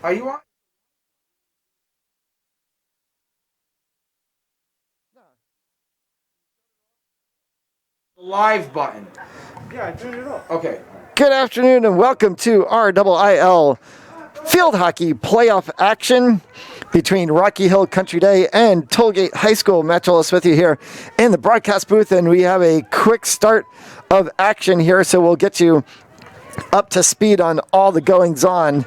Are you on? The live button. Yeah, I turned it off. Okay. Good afternoon and welcome to RIIL field hockey playoff action between Rocky Hill Country Day and Tollgate High School. Matt Ellis with you here in the broadcast booth, and we have a quick start of action here, so we'll get you up to speed on all the goings on.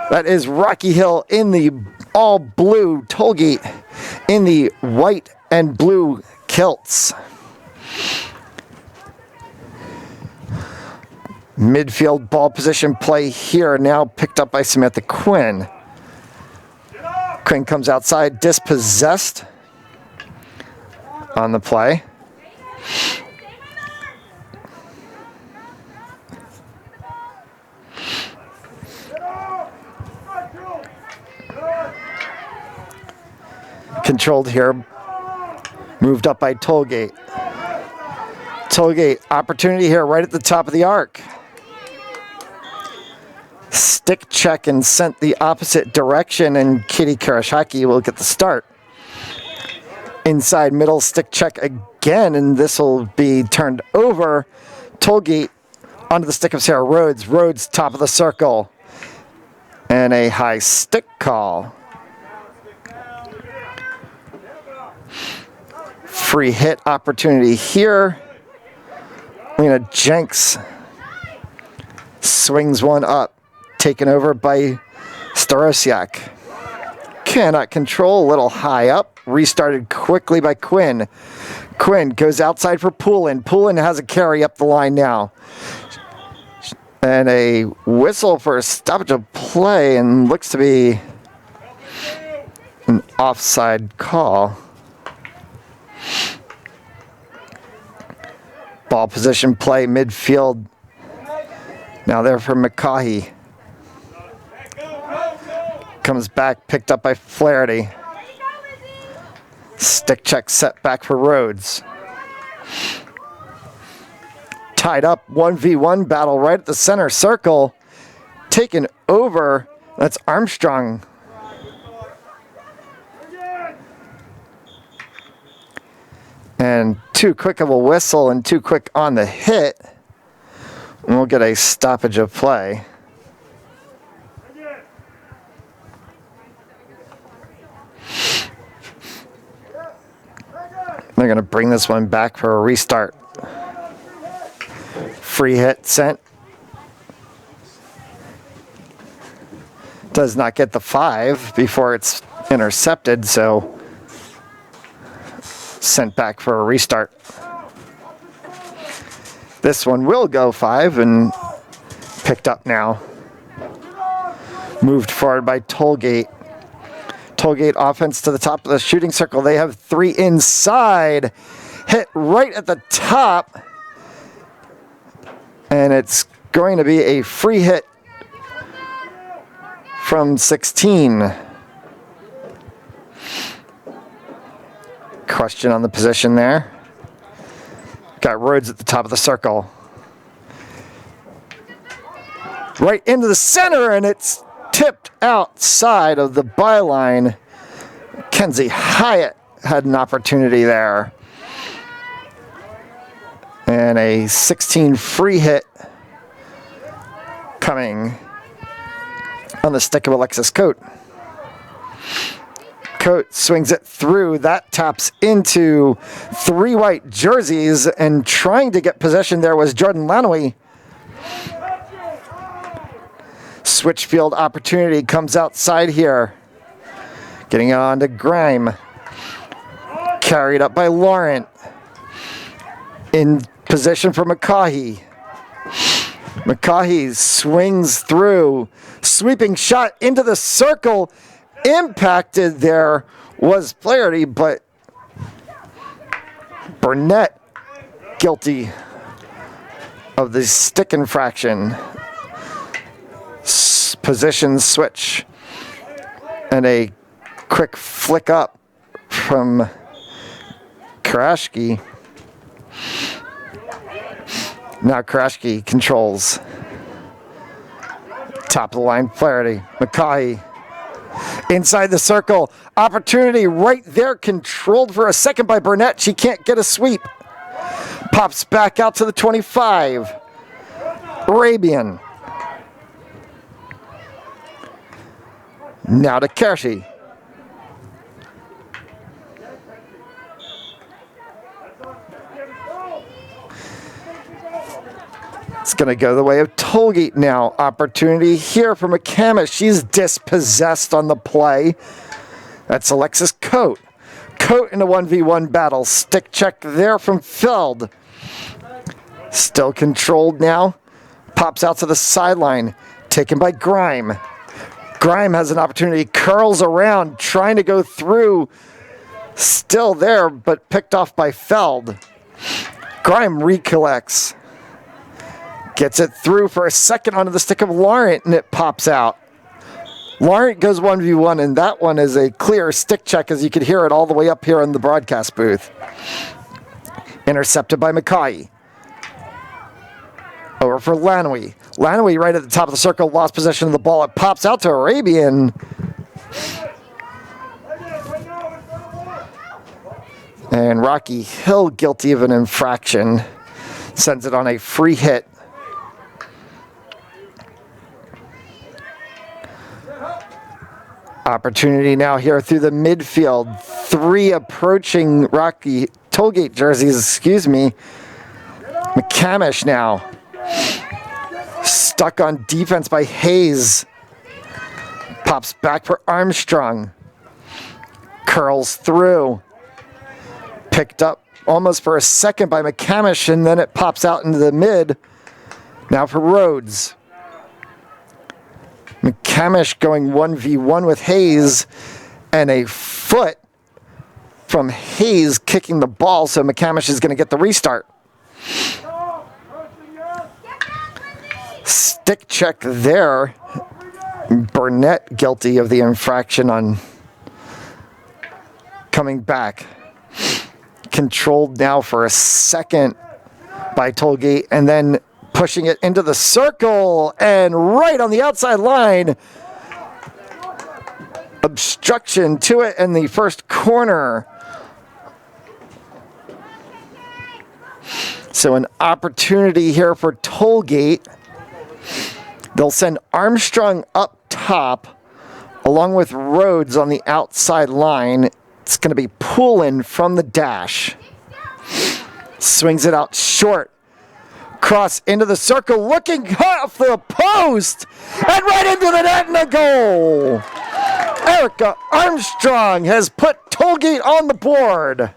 That is Rocky Hill in the all blue, Tollgate in the white and blue kilts. Midfield ball position play here, now picked up by Samantha Quinn. Quinn comes outside, dispossessed on the play. Controlled here, moved up by Tollgate. Tollgate, opportunity here right at the top of the arc. Stick check and sent the opposite direction, and Kitty Karashaki will get the start. Inside middle, stick check again, and this will be turned over. Tollgate onto the stick of Sarah Rhodes. Rhodes top of the circle. And a high stick call. Free hit opportunity here. Lena Jenks swings one up. Taken over by Starosiak. Cannot control, a little high up. Restarted quickly by Quinn. Quinn goes outside for Poulin. Poulin has a carry up the line now. And a whistle for a stoppage of play, and looks to be an offside call. Ball position play midfield. Now there for McCaughey. Comes back, picked up by Flaherty. Stick check set back for Rhodes. Tied up, 1v1 battle right at the center circle. Taken over, that's Armstrong. And too quick of a whistle and too quick on the hit. And we'll get a stoppage of play. They're going to bring this one back for a restart. Free hit sent. Does not get the 5 before it's intercepted, so sent back for a restart. This one will go 5 and picked up now. Moved forward by Tollgate. Tollgate offense to the top of the shooting circle. They have 3 inside. Hit right at the top. And it's going to be a free hit from 16. Question on the position there. Got Rhodes at the top of the circle. Right into the center, and it's tipped outside of the byline. Kenzie Hyatt had an opportunity there. And a 16 free hit coming on the stick of Alexis Coate. Coate swings it through. That taps into 3 white jerseys, and trying to get possession there was Jordan Lanoy. Switchfield opportunity comes outside here. Getting on to Grime. Carried up by Laurent. In position for McCaughey. McCaughey swings through. Sweeping shot into the circle. Impacted there was Flaherty, but Burnett guilty of the stick infraction. Position switch. And a quick flick up from Karashki. Now Karashki controls. Top of the line, Flaherty. McCaughey. Inside the circle. Opportunity right there. Controlled for a second by Burnett. She can't get a sweep. Pops back out to the 25. Arabian. Now to Kershi. It's going to go the way of Tollgate now. Opportunity here for McCamish. She's dispossessed on the play. That's Alexis Coate. Coate in a 1v1 battle. Stick check there from Feld. Still controlled now. Pops out to the sideline. Taken by Grime. Grime has an opportunity. Curls around, trying to go through. Still there, but picked off by Feld. Grime recollects. Gets it through for a second onto the stick of Laurent, and it pops out. Laurent goes 1v1, and that one is a clear stick check, as you could hear it all the way up here in the broadcast booth. Intercepted by McCaughey. Over for Lanoui. Lanoui right at the top of the circle, lost possession of the ball. It pops out to Arabian. And Rocky Hill, guilty of an infraction, sends it on a free hit. Opportunity now here through the midfield. Three approaching Rocky Tollgate jerseys, McCamish now. Stuck on defense by Hayes. Pops back for Armstrong. Curls through. Picked up almost for a second by McCamish, and then it pops out into the mid. Now for Rhodes. McCamish going 1v1 with Hayes, and a foot from Hayes kicking the ball, so McCamish is going to get the restart. Stick check there. Burnett guilty of the infraction on coming back. Controlled now for a second by Tollgate, and then pushing it into the circle, and right on the outside line. Obstruction to it in the first corner. So an opportunity here for Tollgate. They'll send Armstrong up top along with Rhodes on the outside line. It's going to be Poulin from the dash. Swings it out short. Cross into the circle, looking off the post, and right into the net and a goal. Erica Armstrong has put Tollgate on the board.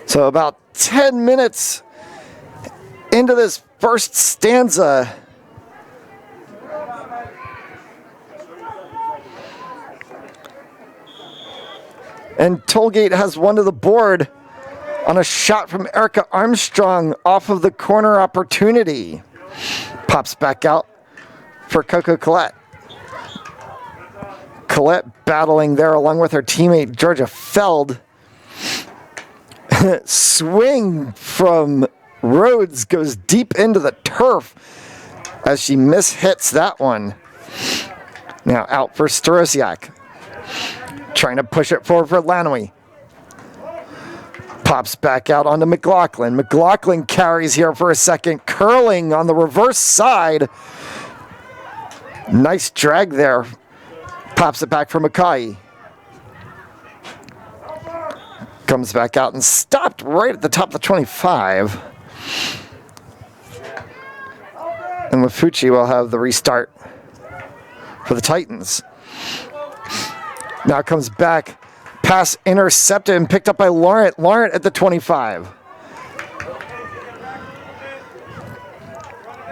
So about 10 minutes into this first stanza. And Tollgate has one to the board on a shot from Erica Armstrong off of the corner opportunity. Pops back out for Coco Collette. Collette battling there along with her teammate Georgia Feld. Swing from Rhodes goes deep into the turf as she mishits that one. Now out for Starosiak. Trying to push it forward for Lanoui. Pops back out onto McLaughlin. McLaughlin carries here for a second, curling on the reverse side. Nice drag there. Pops it back for McCaughey. Comes back out and stopped right at the top of the 25. And Mafucci will have the restart for the Titans. Now comes back. Pass intercepted and picked up by Laurent. Laurent at the 25.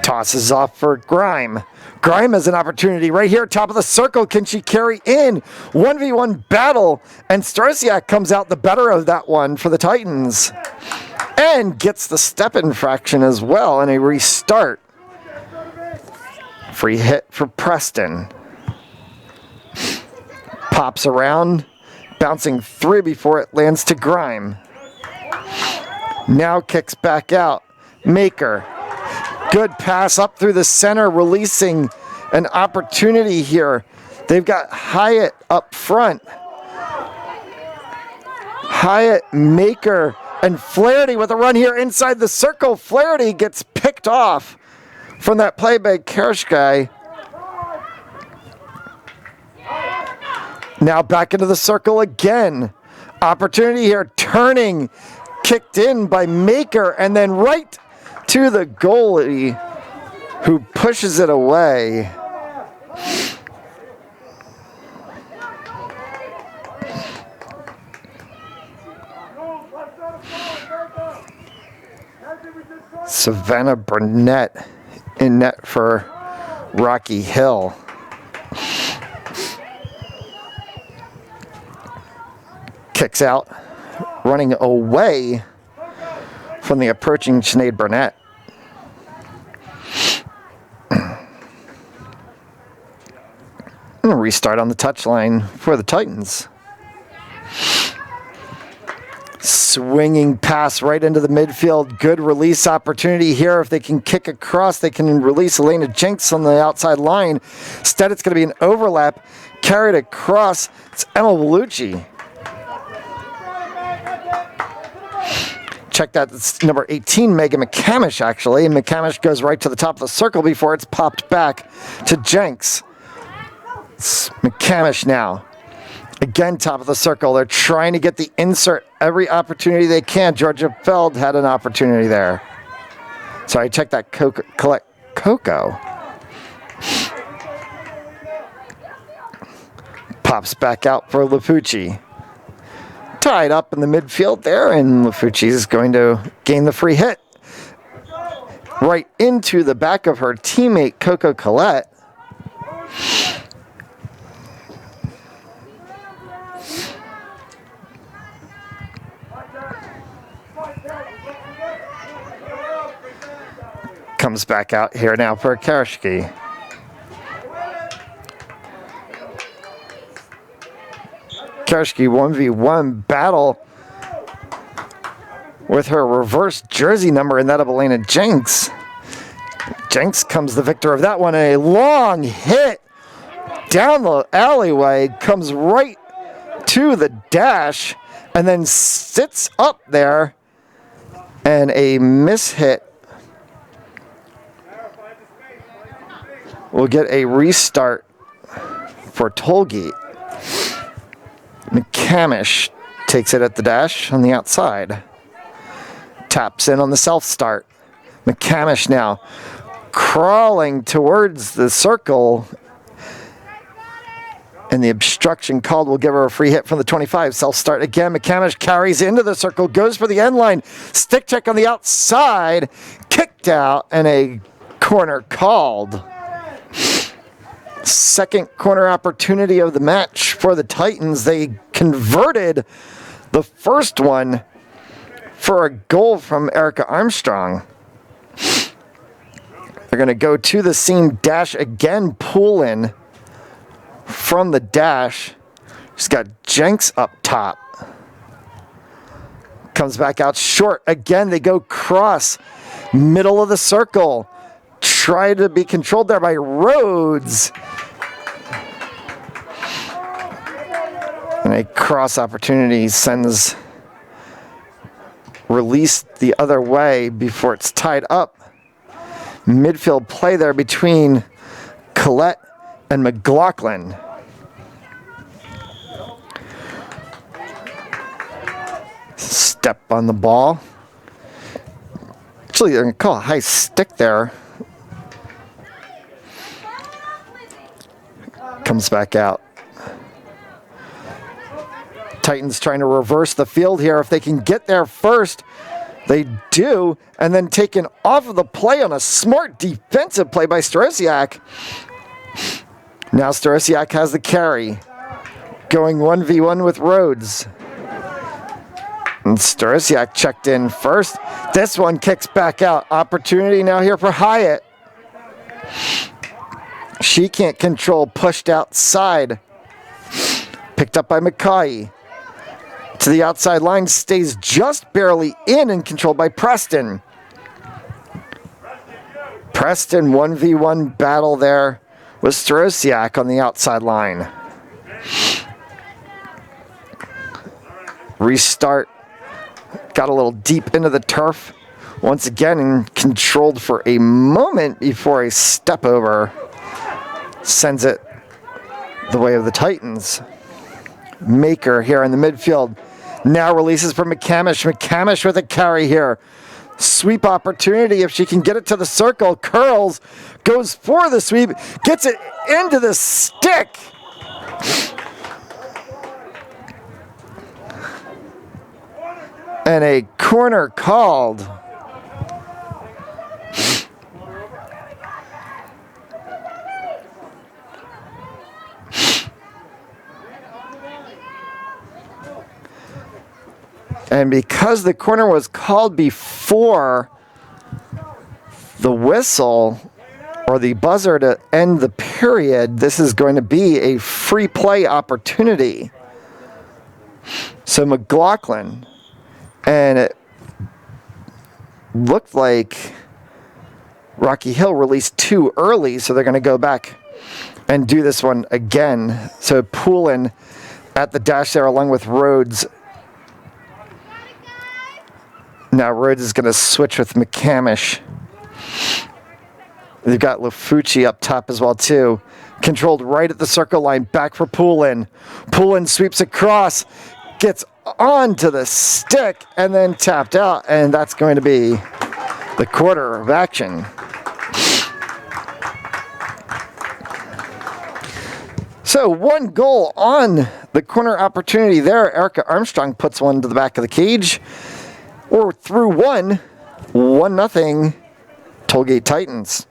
Tosses off for Grime. Grime has an opportunity right here, top of the circle. Can she carry in? 1v1 battle, and Starosiak comes out the better of that one for the Titans. And gets the step infraction as well, and a restart Free hit for Preston. Pops around, bouncing through before it lands to Grime. Now kicks back out. Maker. Good pass up through the center, releasing an opportunity here. They've got Hyatt up front. Hyatt, Maker, and Flaherty with a run here inside the circle. Flaherty gets picked off from that play by Kershkai. Now back into the circle again. Opportunity here, turning, kicked in by Maker, and then right to the goalie who pushes it away. Savannah Burnett in net for Rocky Hill. Kicks out, running away from the approaching Sinead Burnett. And a restart on the touchline for the Titans. Swinging pass right into the midfield. Good release opportunity here. If they can kick across, they can release Elena Jenks on the outside line. Instead, it's going to be an overlap. Carried across. It's Emma Bellucci. Check that. It's number 18, Megan McCamish, actually. And McCamish goes right to the top of the circle before it's popped back to Jenks. It's McCamish now. Again, top of the circle. They're trying to get the insert every opportunity they can. Georgia Feld had an opportunity there. Sorry, check that collect Coco. Pops back out for Lafucci. Tied up in the midfield there, and Lafucci is going to gain the free hit. Right into the back of her teammate, Coco Collette. Comes back out here now for Karashki. Karashki 1v1 battle with her reverse jersey number and that of Elena Jenks. Jenks comes the victor of that one. A long hit down the alleyway, comes right to the dash, and then sits up there, and a mishit will get a restart for Tollgate. McCamish takes it at the dash on the outside. Taps in on the self-start. McCamish now crawling towards the circle. And the obstruction called will give her a free hit from the 25. Self-start again. McCamish carries into the circle, goes for the end line. Stick check on the outside. Kicked out and a corner called. Second corner opportunity of the match for the Titans. They converted the first one for a goal from Erica Armstrong. They're going to go to the scene, dash again, pull in from the dash. She's got Jenks up top. Comes back out short. Again, they go cross. Middle of the circle. Try to be controlled there by Rhodes. And a cross opportunity sends release the other way before it's tied up. Midfield play there between Collette and McLaughlin. Step on the ball. Actually, they're going to call a high stick there. Comes back out. Titans trying to reverse the field here. If they can get there first, they do. And then taken off of the play on a smart defensive play by Starosiak. Now Starosiak has the carry. Going 1v1 with Rhodes. And Starosiak checked in first. This one kicks back out. Opportunity now here for Hyatt. She can't control, pushed outside. Picked up by McCaughey. To the outside line, stays just barely in and controlled by Preston. Preston 1v1 battle there with Starosiak on the outside line. Restart. Got a little deep into the turf. Once again, and controlled for a moment before a step over sends it the way of the Titans. Maker here in the midfield. Now releases for McCamish. McCamish with a carry here. Sweep opportunity if she can get it to the circle. Curls, goes for the sweep, gets it into the stick. And a corner called. And because the corner was called before the whistle or the buzzer to end the period, this is going to be a free play opportunity. So McLaughlin, and it looked like Rocky Hill released too early, so they're going to go back and do this one again. So Poulin at the dash there along with Rhodes. Now Rhodes is going to switch with McCamish. They've got Lafucci up top as well too. Controlled right at the circle line, back for Poulin. Poulin sweeps across, gets onto the stick, and then tapped out, and that's going to be the quarter of action. So 1 goal on the corner opportunity there. Erica Armstrong puts one to the back of the cage. Or through 1-0, Tollgate Titans.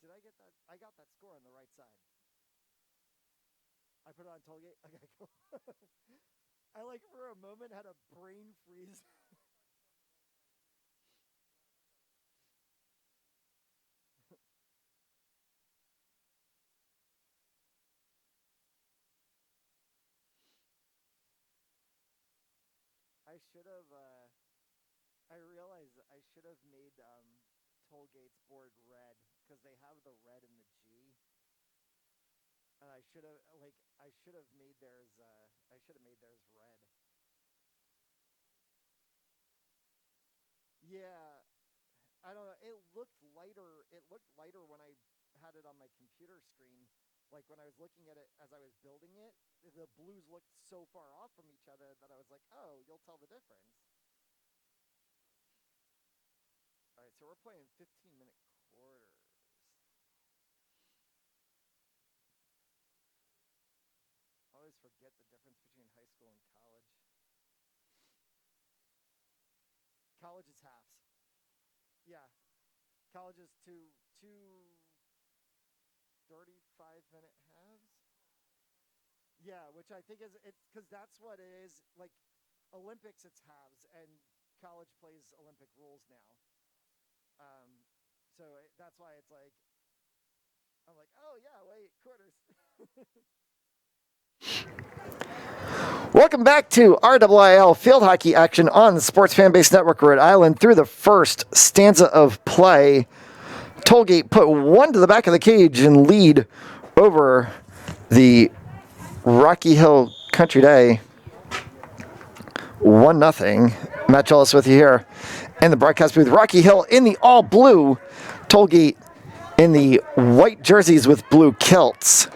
Did I get that? I got that score on the right side. I put it on Tollgate. Okay, cool. I like for a moment had a brain freeze. I should have. I realized I should have made Tollgate's board red because they have the red and the G. And I should have made theirs. I should have made theirs red. Yeah, I don't know. It looked lighter. It looked lighter when I had it on my computer screen. Like when I was looking at it as I was building it, the blues looked so far off from each other that I was like, "Oh, you'll tell the difference." All right, so we're playing 15-minute quarters. I always forget the difference between high school and college. College is halves. Yeah, college is two 35-minute halves. Yeah, which I think is it's because that's what it is. Like Olympics, it's halves, and college plays Olympic rules now. So that's why it's like I'm like, oh yeah, wait, quarters. Welcome back to RIIL field hockey action on the Sports Fanbase Network, Rhode Island. Through the first stanza of play, Tollgate put one to the back of the cage and lead over the Rocky Hill Country Day. 1-0. Matt Ellis with you here in the broadcast booth. Rocky Hill in the all blue, Tollgate in the white jerseys with blue kilts.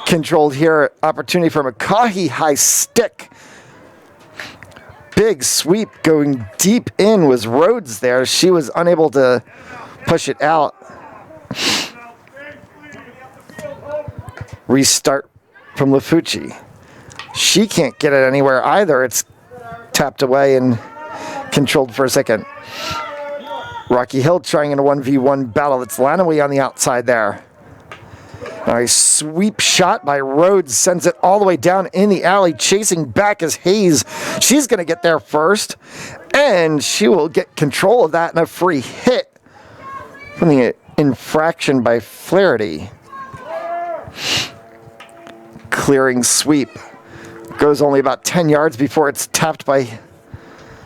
Controlled here, opportunity for McCaughey, high stick. Big sweep going deep in was Rhodes there. She was unable to push it out. Restart from Lafucci. She can't get it anywhere either. It's tapped away and controlled for a second. Rocky Hill trying in a 1v1 battle. It's Lanaway on the outside there. A sweep shot by Rhodes sends it all the way down in the alley. Chasing back is Hayes. She's going to get there first. And she will get control of that in a free hit from the infraction by Flaherty. Clearing sweep. Goes only about 10 yards before it's tapped by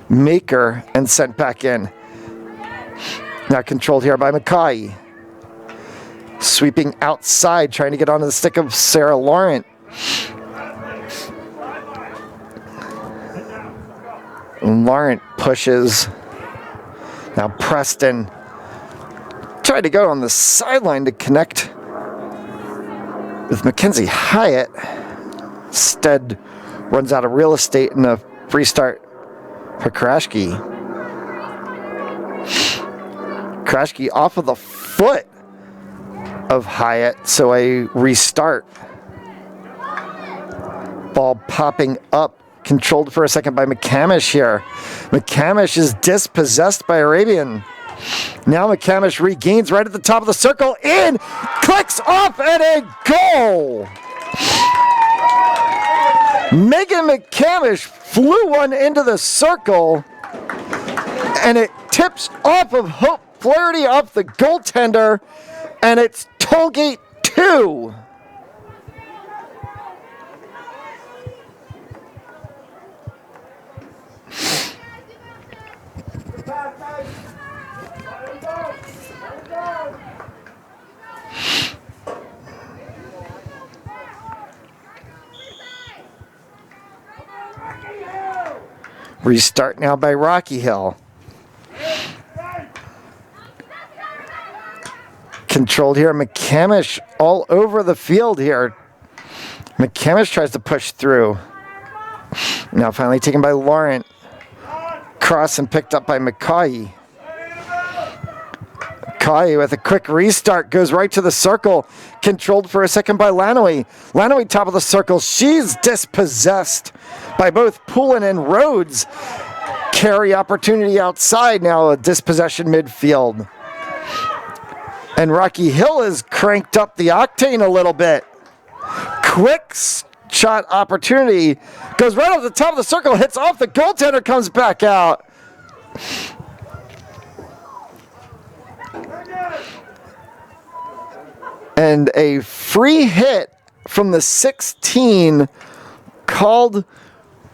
Maker and sent back in. Now controlled here by McCaughey. Sweeping outside, trying to get onto the stick of Sarah Laurent. Laurent pushes. Now Preston tried to go on the sideline to connect with Mackenzie Hyatt. Instead, runs out of real estate in a free start for Krashke. Krashke off of the foot of Hyatt, so a restart. Ball popping up, controlled for a second by McCamish here. McCamish is dispossessed by Arabian. Now McCamish regains right at the top of the circle, in, clicks off, and a goal! Megan McCamish flew one into the circle, and it tips off of Hope Flaherty off the goaltender, and it's Tollgate 2. Restart now by Rocky Hill. Controlled here. McCamish all over the field here. McCamish tries to push through. Now finally taken by Laurent. Cross and picked up by McCaughey. McCaughey with a quick restart goes right to the circle. Controlled for a second by Lanaway. Lanaway top of the circle. She's dispossessed by both Poulin and Rhodes. Carry opportunity outside now. A dispossession midfield. And Rocky Hill has cranked up the octane a little bit. Quick shot opportunity. Goes right off the top of the circle. Hits off the goaltender. Comes back out. And a free hit from the 16 called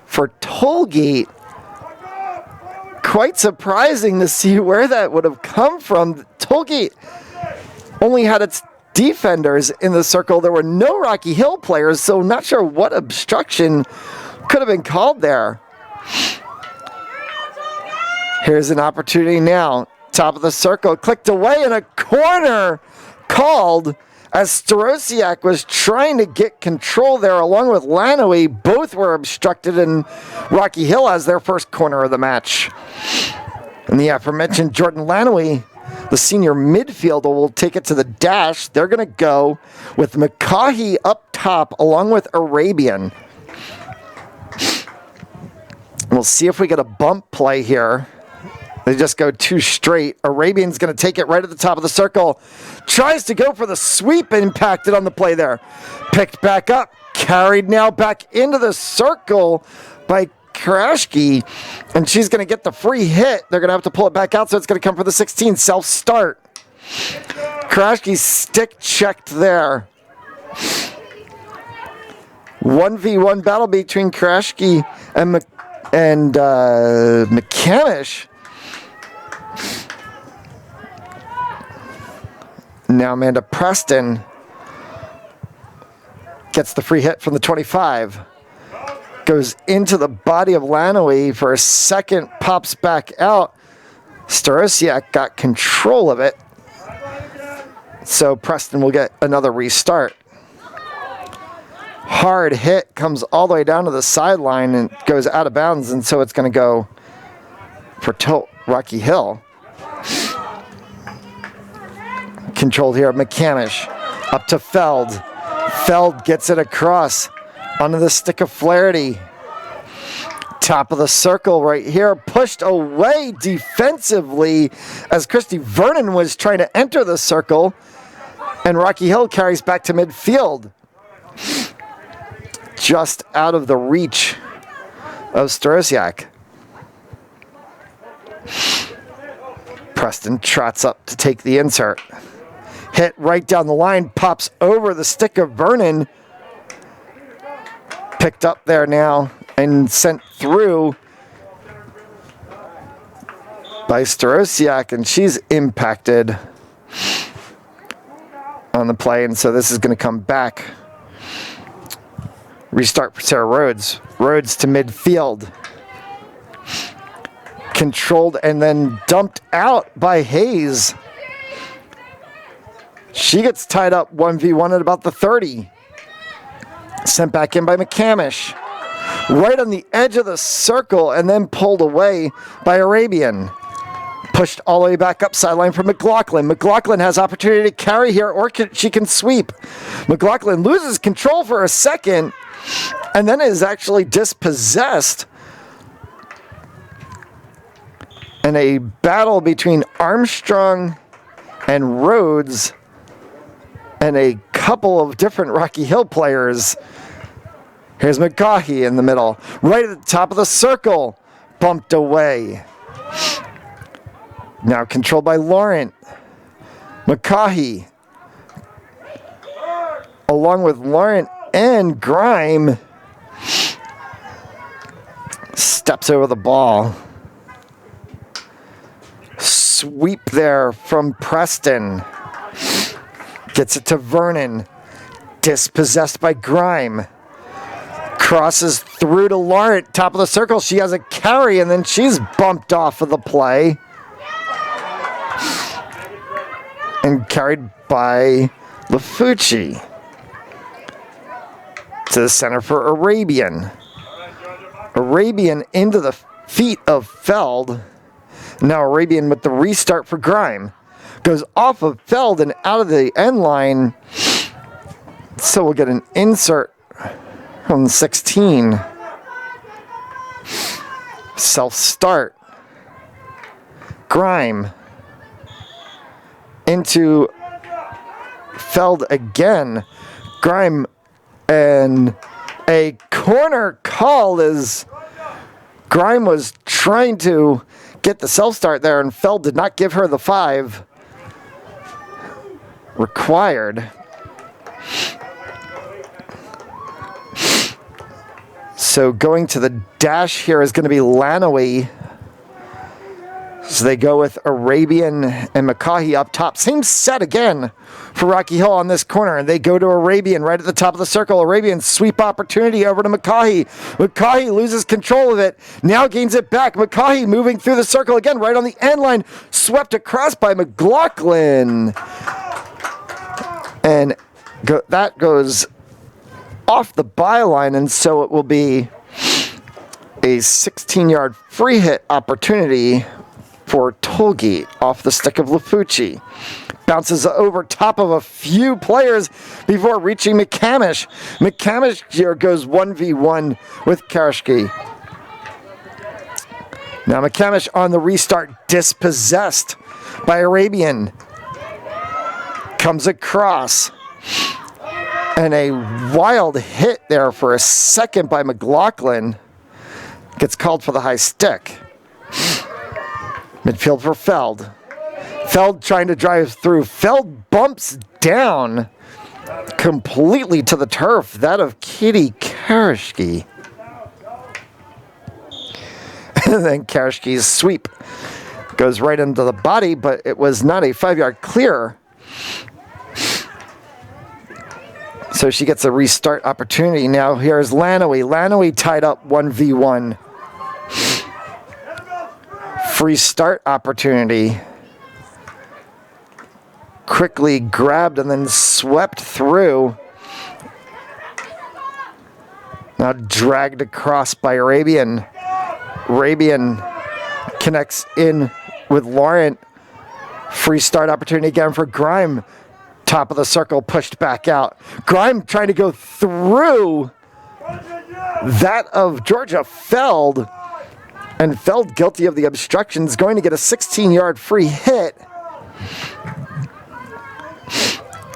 for Tollgate. Quite surprising to see where that would have come from. Tollgate only had its defenders in the circle. There were no Rocky Hill players, so not sure what obstruction could have been called there. Here's an opportunity now. Top of the circle, clicked away, and a corner called as Starosiak was trying to get control there along with Lanaway. Both were obstructed, and Rocky Hill has their first corner of the match. And the aforementioned Jordan Lanaway, the senior midfielder, will take it to the dash. They're going to go with McCaughey up top along with Arabian. We'll see if we get a bump play here. They just go too straight. Arabian's going to take it right at the top of the circle. Tries to go for the sweep, impacted on the play there. Picked back up. Carried now back into the circle by Krashke. And she's going to get the free hit. They're going to have to pull it back out, so it's going to come for the 16. Self-start. Krashke stick checked there. 1v1 battle between Krashke and McCamish. Now Amanda Preston gets the free hit from the 25. Goes into the body of Lanaway for a second, pops back out. Starosiak got control of it. So Preston will get another restart. Hard hit, comes all the way down to the sideline and goes out of bounds, and so it's going to go for Rocky Hill. Controlled here, McCamish up to Feld. Feld gets it across onto the stick of Flaherty. Top of the circle right here, pushed away defensively as Christy Vernon was trying to enter the circle, and Rocky Hill carries back to midfield. Just out of the reach of Starosiak. Preston trots up to take the insert. Hit right down the line, pops over the stick of Vernon. Picked up there now and sent through by Starosiak, and she's impacted on the play, and so this is going to come back. Restart for Sarah Rhodes. Rhodes to midfield. Controlled and then dumped out by Hayes. She gets tied up 1v1 at about the 30. Sent back in by McCamish. Right on the edge of the circle and then pulled away by Arabian. Pushed all the way back up sideline for McLaughlin. McLaughlin has opportunity to carry here, or she can sweep. McLaughlin loses control for a second and then is actually dispossessed. And a battle between Armstrong and Rhodes and a couple of different Rocky Hill players. Here's McGahee in the middle. Right at the top of the circle. Bumped away. Now controlled by Laurent. McGahee. Along with Laurent and Grime. Steps over the ball. Sweep there from Preston. Gets it to Vernon. Dispossessed by Grime. Crosses through to Laurent. Top of the circle. She has a carry and then she's bumped off of the play. And carried by Lafucci. To the center for Arabian. Arabian into the feet of Feld. Now Arabian with the restart for Grime. Goes off of Feld and out of the end line. So we'll get an insert from 16. Self-start. Grime. Into Feld again. Grime and a corner call as Grime was trying to get the self-start there, and Feld did not give her the 5 required. So going to the dash here is going to be Lanoe. So they go with Arabian and McGahee up top. Same set again for Rocky Hill on this corner. And they go to Arabian right at the top of the circle. Arabian sweep opportunity over to McGahee. McGahee loses control of it. Now gains it back. McGahee moving through the circle again right on the end line. Swept across by McLaughlin. And that goes off the byline. And so it will be a 16-yard free hit opportunity for Tolgate off the stick of Lafucci. Bounces over top of a few players before reaching McCamish. McCamish here goes 1v1 with Karashki. Now McCamish on the restart, dispossessed by Arabian. Comes across. And a wild hit there for a second by McLaughlin. Gets called for the high stick. Midfield for Feld. Feld trying to drive through. Feld bumps down completely to the turf. That of Kitty Karashki. And then Karashki's sweep goes right into the body, but it was not a 5-yard clear. So she gets a restart opportunity. Now here's Lanoe. Lanoe tied up 1v1. Free start opportunity. Quickly grabbed and then swept through. Now dragged across by Arabian. Arabian connects in with Laurent. Free start opportunity again for Grime. Top of the circle pushed back out. Grime trying to go through that of Georgia Feld. And Feld, guilty of the obstructions, going to get a 16-yard free hit.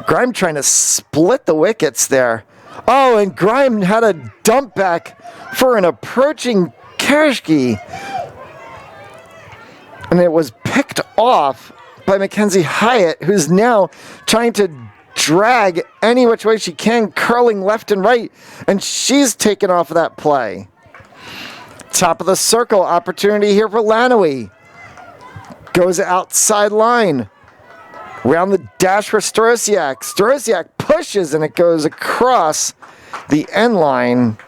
Grime trying to split the wickets there. Oh, and Grime had a dump back for an approaching Karashki. And it was picked off by Mackenzie Hyatt, who's now trying to drag any which way she can, curling left and right, and she's taken off of that play. Top of the circle, opportunity here for Lanoe. Goes outside line. Round the dash for Strosiak. Strosiak pushes and it goes across the end line.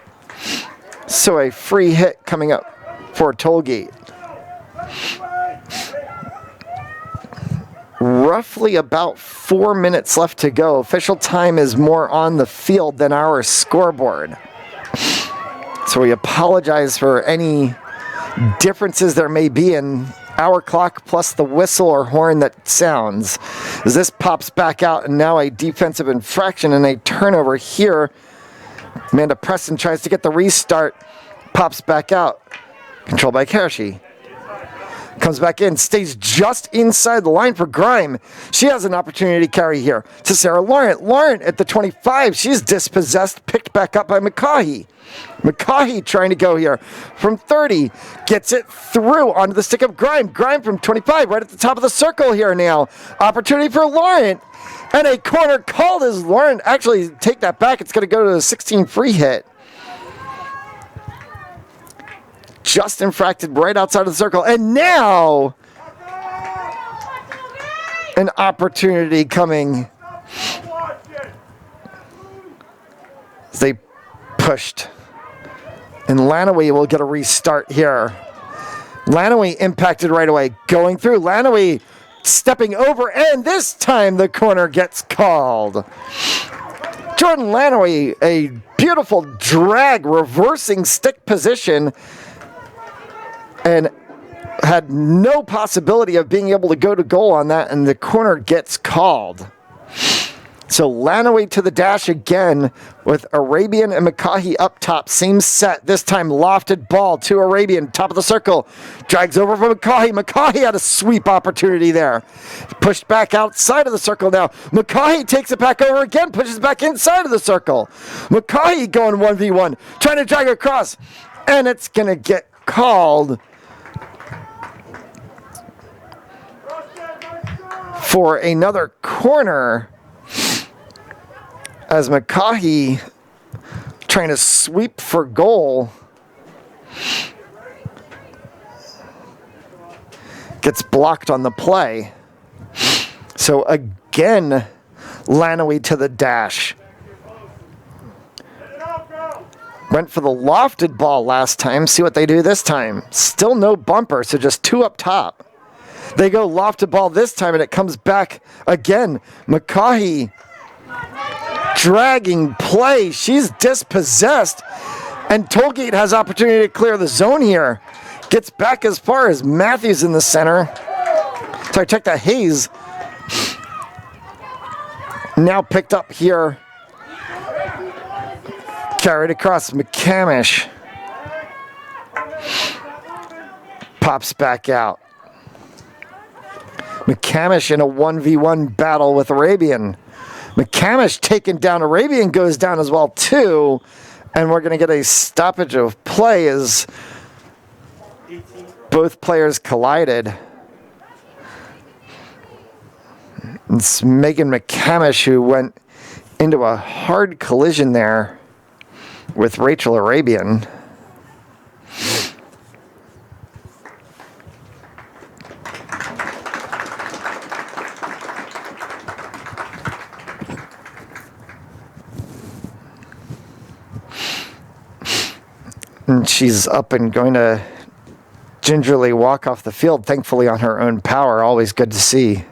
So a free hit coming up for Tollgate. Roughly about 4 minutes left to go. Official time is more on the field than our scoreboard. So we apologize for any differences there may be in our clock plus the whistle or horn that sounds. As this pops back out and now a defensive infraction and a turnover here. Amanda Preston tries to get the restart. Pops back out. Controlled by Karashi. Comes back in, stays just inside the line for Grime. She has an opportunity to carry here to Sarah Laurent. Laurent at the 25, she's dispossessed, picked back up by McCaughey. McCaughey trying to go here from 30, gets it through onto the stick of Grime. Grime from 25, right at the top of the circle here now. Opportunity for Laurent, and a corner called as Laurent actually take that back. It's going to go to a 16 free hit. Just infracted right outside of the circle. And now, an opportunity coming. As they pushed. And Lanoe will get a restart here. Lanoe impacted right away. Going through. Lanoe stepping over. And this time the corner gets called. Jordan Lanoe, a beautiful drag reversing stick position. And had no possibility of being able to go to goal on that, and the corner gets called. So Lanoe to the dash again with Arabian and McCaughey up top. Same set, this time lofted ball to Arabian, top of the circle. Drags over for McCaughey. McCaughey had a sweep opportunity there. Pushed back outside of the circle now. McCaughey takes it back over again, pushes back inside of the circle. McCaughey going 1v1, trying to drag across, and it's going to get called for another corner as McCaughey trying to sweep for goal gets blocked on the play. So again, Lanoe to the dash. Went for the lofted ball last time. See what they do this time. Still no bumper, so just two up top. They go lofted ball this time, and it comes back again. McCaughey dragging play. She's dispossessed, and Tollgate has opportunity to clear the zone here. Gets back as far as Matthews in the center. Sorry, check that. Hayes. Now picked up here. Carried across McCamish. Pops back out. McCamish in a 1v1 battle with Arabian. McCamish taken down. Arabian goes down as well too. And we're going to get a stoppage of play as both players collided. It's Megan McCamish who went into a hard collision there with Rachel Arabian. And she's up and going to gingerly walk off the field, thankfully on her own power. Always good to see.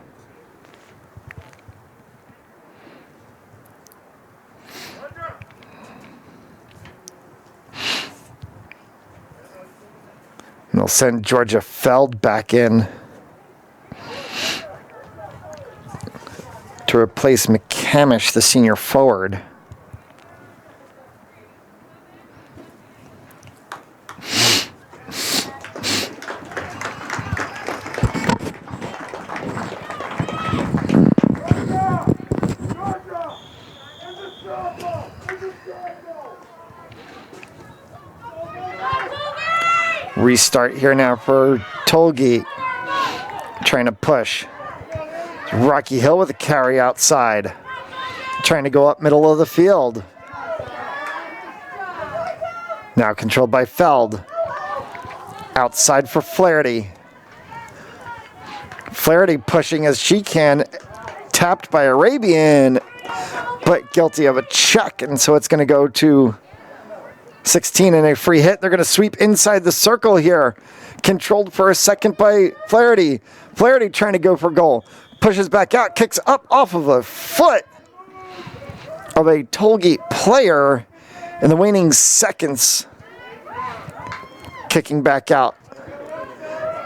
And they'll send Georgia Feld back in to replace McCamish, the senior forward. Restart here now for Tollgate. Trying to push. Rocky Hill with a carry outside. Trying to go up middle of the field. Now controlled by Feld. Outside for Flaherty. Flaherty pushing as she can. Tapped by Arabian, but guilty of a check, and so it's going to go to 16 and a free hit. They're going to sweep inside the circle here. Controlled for a second by Flaherty. Flaherty trying to go for goal. Pushes back out, kicks up off of a foot of a Tollgate player in the waning seconds. Kicking back out.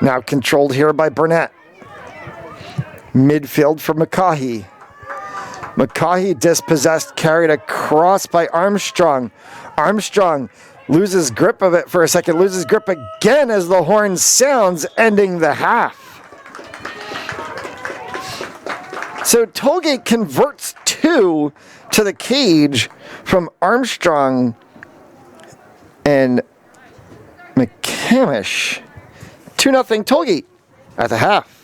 Now controlled here by Burnett. Midfield for McCaughey. McCaughey dispossessed, carried across by Armstrong. Armstrong loses grip of it for a second, loses grip again as the horn sounds, ending the half. So Tollgate converts 2 to the cage from Armstrong and McCamish. 2-0 Tollgate at the half.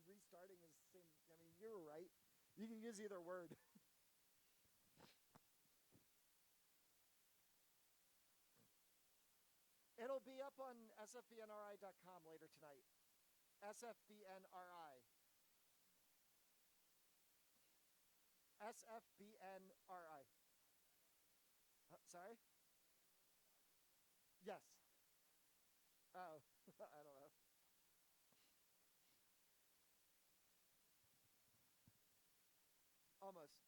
restarting is the same. I mean, you were right. You can use either word. It'll be up on sfbnri.com later tonight. SFBNRI. SFBNRI. Sorry? Yes. Oh, I don't know. Almost.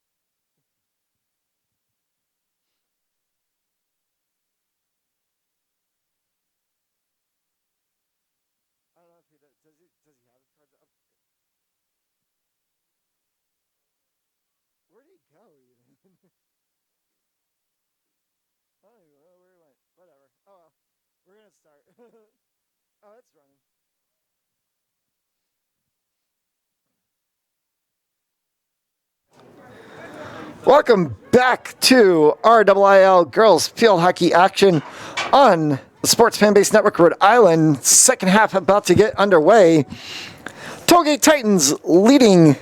I don't know if he does. Does he have his cards up? Where did he go even? I don't even know where he went. Whatever. Oh well. We're gonna start. Oh, it's running. Welcome back to RIIL Girls Field Hockey action on the Sports Fan Base Network, Rhode Island. Second half about to get underway. Tollgate Titans leading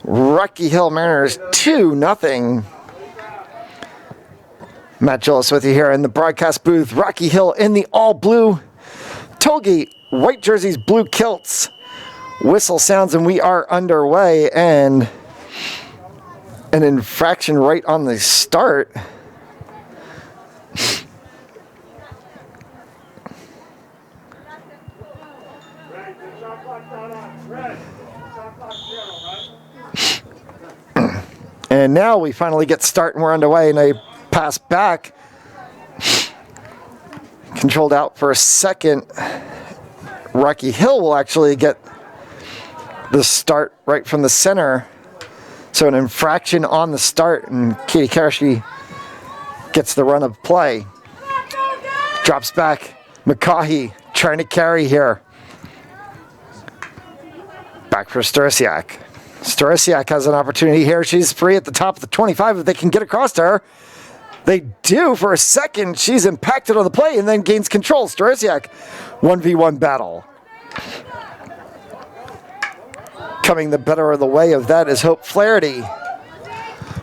Rocky Hill Mariners 2-0. Matt Gillis with you here in the broadcast booth. Rocky Hill in the all blue. Tollgate white jerseys, blue kilts. Whistle sounds and we are underway, and an infraction right on the start. And now we finally get start and we're underway, and a pass back. Controlled out for a second. Rocky Hill will actually get the start right from the center. So an infraction on the start, and Katie Karashi gets the run of play. Drops back. McCaughey trying to carry here. Back for Starosiak. Starosiak has an opportunity here. She's free at the top of the 25 if they can get across to her. They do for a second. She's impacted on the play and then gains control. Starosiak, 1v1 battle. Coming the better of the way of that is Hope Flaherty.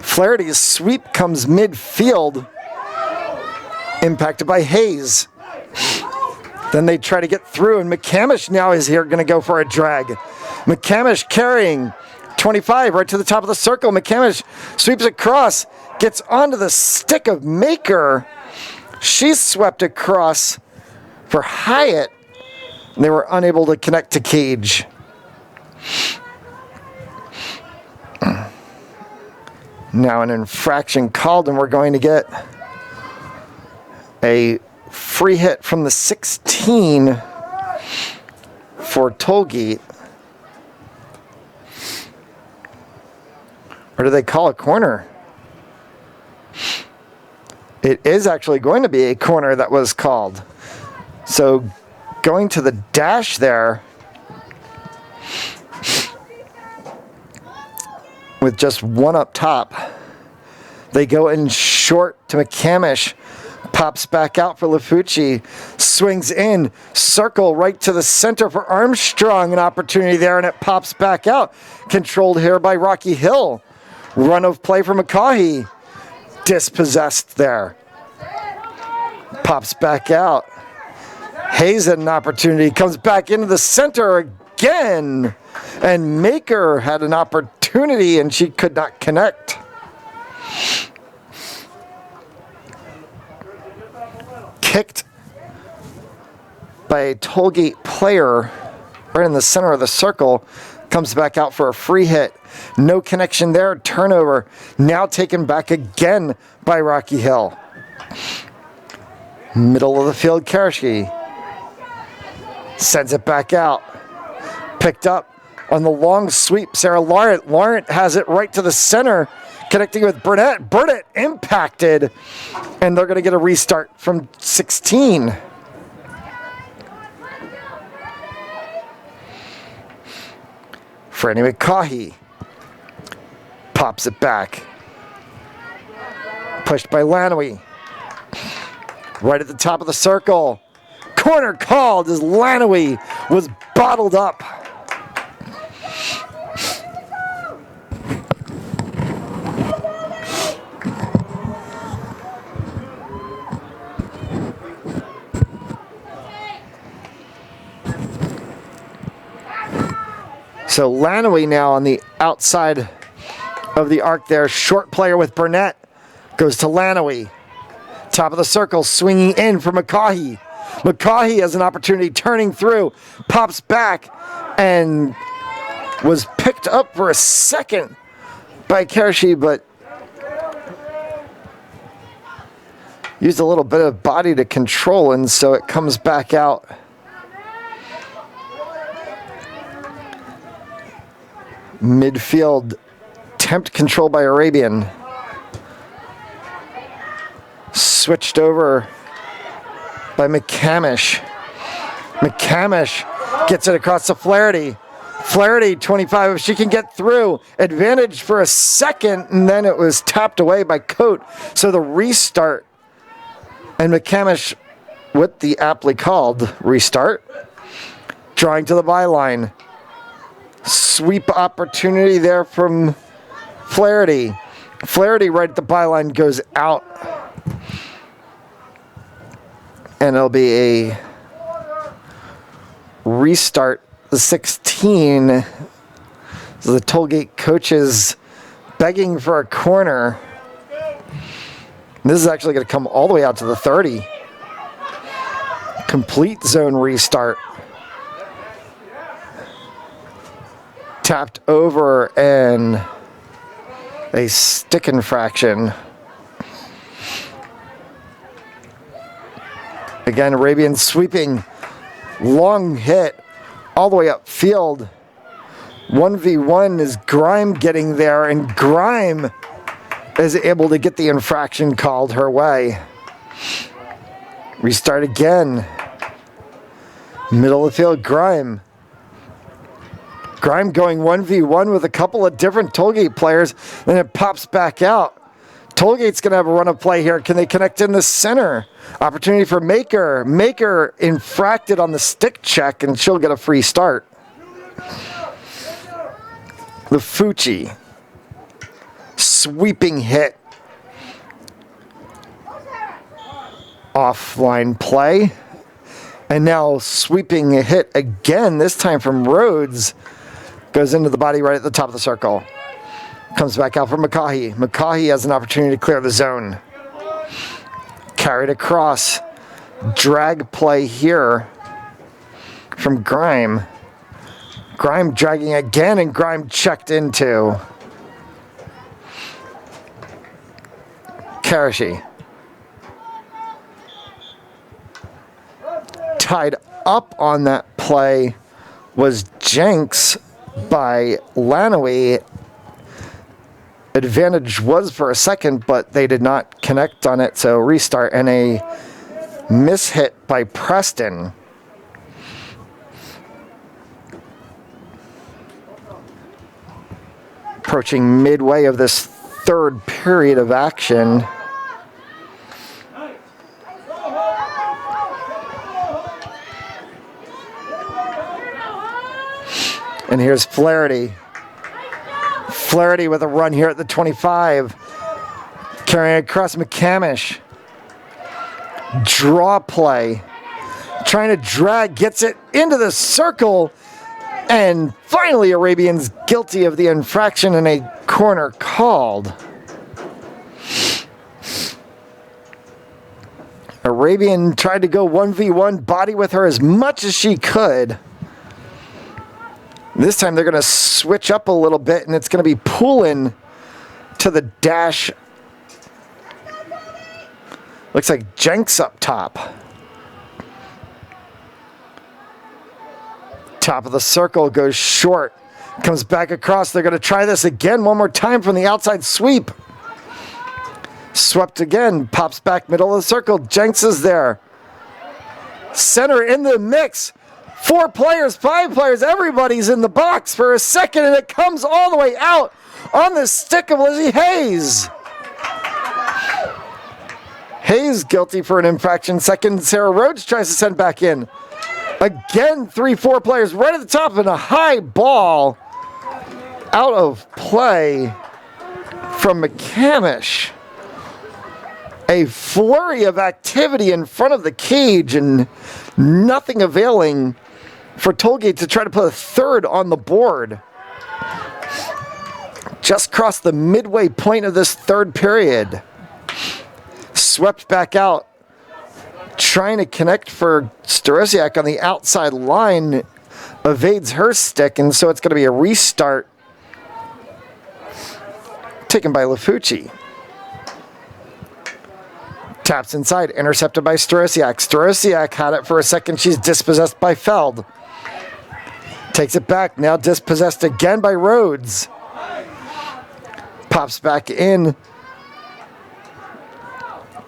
Flaherty's sweep comes midfield, impacted by Hayes. Then they try to get through, and McCamish now is here, going to go for a drag. McCamish carrying 25 right to the top of the circle. McCamish sweeps across, gets onto the stick of Maker. She's swept across for Hyatt. They were unable to connect to Cage. Now an infraction called, and we're going to get a free hit from the 16 for Tollgate. Or do they call a corner? It is actually going to be a corner that was called. So going to the dash there with just one up top. They go in short to McCamish. Pops back out for Lafucci. Swings in. Circle right to the center for Armstrong. An opportunity there, and it pops back out. Controlled here by Rocky Hill. Run of play for McCaughey. Dispossessed there. Pops back out. Hayes had an opportunity. Comes back into the center again. And Maker had an opportunity, and she could not connect. Kicked by a Tollgate player right in the center of the circle. Comes back out for a free hit. No connection there. Turnover. Now taken back again by Rocky Hill. Middle of the field, Karashi sends it back out. Picked up on the long sweep, Sarah Laurent. Laurent has it right to the center, connecting with Burnett. Burnett impacted, and they're going to get a restart from 16. Franny McCaughey pops it back. Pushed by Lanowy. Right at the top of the circle. Corner called as Lanowy was bottled up. So Lanoe now on the outside of the arc there. Short player with Burnett. Goes to Lanoe. Top of the circle, swinging in for McCaughey. McCaughey has an opportunity, turning through, pops back, and was picked up for a second by Kershi, but used a little bit of body to control, and so it comes back out. Midfield, tempt control by Arabian. Switched over by McCamish. McCamish gets it across to Flaherty. Flaherty, 25, if she can get through. Advantage for a second, and then it was tapped away by Coate. So the restart, and McCamish with the aptly called restart. Drawing to the byline. Sweep opportunity there from Flaherty. Flaherty right at the byline goes out. And it'll be a restart, the 16. So the Tollgate coaches begging for a corner. This is actually going to come all the way out to the 30. Complete zone restart. Tapped over and a stick infraction. Again, Arabian sweeping, long hit, all the way upfield. 1v1 is Grime getting there, and Grime is able to get the infraction called her way. Restart again. Middle of the field, Grime. Grime going 1v1 with a couple of different Tollgate players, and it pops back out. Tollgate's going to have a run of play here. Can they connect in the center? Opportunity for Maker. Maker infracted on the stick check, and she'll get a free start. The Fucci. Sweeping hit. Offline play. And now sweeping a hit again, this time from Rhodes. Goes into the body right at the top of the circle. Comes back out for McCaughey. McCaughey has an opportunity to clear the zone. Carried across. Drag play here from Grime. Grime dragging again, and Grime checked into. Karashi. Tied up on that play was Jenks by Lanoe. Advantage was for a second, but they did not connect on it, so restart, and a mishit by Preston. Approaching midway of this third period of action. And here's Flaherty. Flaherty with a run here at the 25. Carrying across McCamish. Draw play. Trying to drag, gets it into the circle. And finally, Arabian's guilty of the infraction and a corner called. Arabian tried to go 1v1 body with her as much as she could. This time they're going to switch up a little bit, and it's going to be Poulin to the dash. Looks like Jenks up top. Top of the circle goes short. Comes back across. They're going to try this again one more time from the outside sweep. Swept again. Pops back middle of the circle. Jenks is there. Center in the mix. 4 players, 5 players, everybody's in the box for a second, and it comes all the way out on the stick of Lizzie Hayes. Hayes guilty for an infraction. Second, Sarah Rhodes tries to send back in. Again, 3-4 players right at the top, and a high ball out of play from McCamish. A flurry of activity in front of the cage, and nothing availing for Tollgate to try to put a third on the board. Just crossed the midway point of this third period. Swept back out. Trying to connect for Starosiak on the outside line. Evades her stick, and so it's going to be a restart. Taken by Lafucci. Taps inside, intercepted by Starosiak. Starosiak had it for a second. She's dispossessed by Feld. Takes it back, now dispossessed again by Rhodes. Pops back in.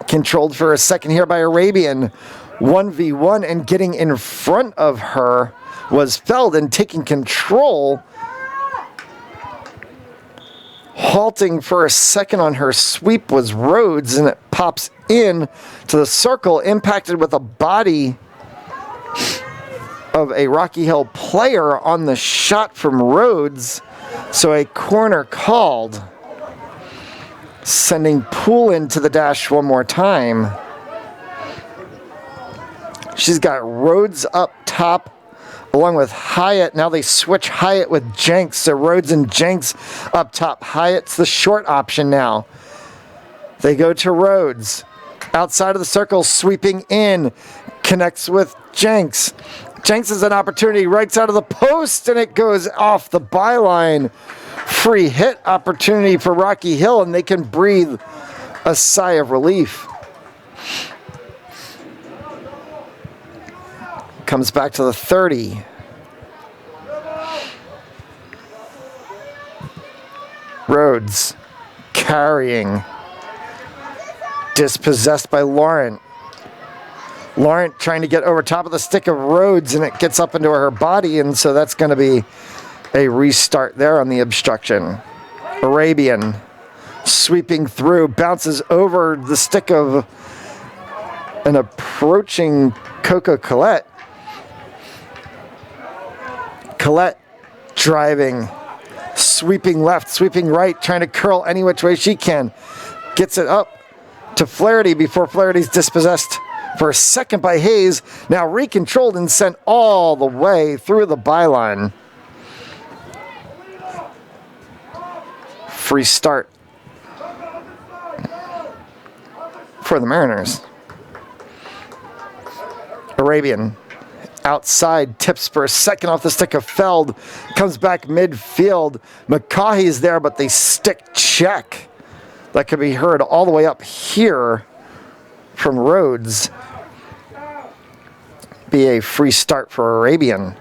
Controlled for a second here by Arabian. 1v1, and getting in front of her was Feld, and taking control. Halting for a second on her sweep was Rhodes, and it pops in to the circle, impacted with a body of a Rocky Hill player on the shot from Rhodes. So a corner called, sending Poole into the dash one more time. She's got Rhodes up top along with Hyatt. Now they switch Hyatt with Jenks. So Rhodes and Jenks up top. Hyatt's the short option now. They go to Rhodes. Outside of the circle, sweeping in. Connects with Jenks. Jenks has an opportunity right side of the post, and it goes off the byline. Free hit opportunity for Rocky Hill, and they can breathe a sigh of relief. Comes back to the 30. Rhodes carrying. Dispossessed by Laurent. Laurent trying to get over top of the stick of Rhodes, and it gets up into her body, and so that's going to be a restart there on the obstruction. Arabian sweeping through, bounces over the stick of an approaching Coco Collette. Collette driving, sweeping left, sweeping right, trying to curl any which way she can. Gets it up to Flaherty before Flaherty's dispossessed for a second by Hayes. Now recontrolled and sent all the way through the byline. Free start for the Mariners. Arabian outside, tips for a second off the stick of Feld, comes back midfield. McCaughey's there, but they stick check. That could be heard all the way up here from Rhodes. Be a free start for Arabian.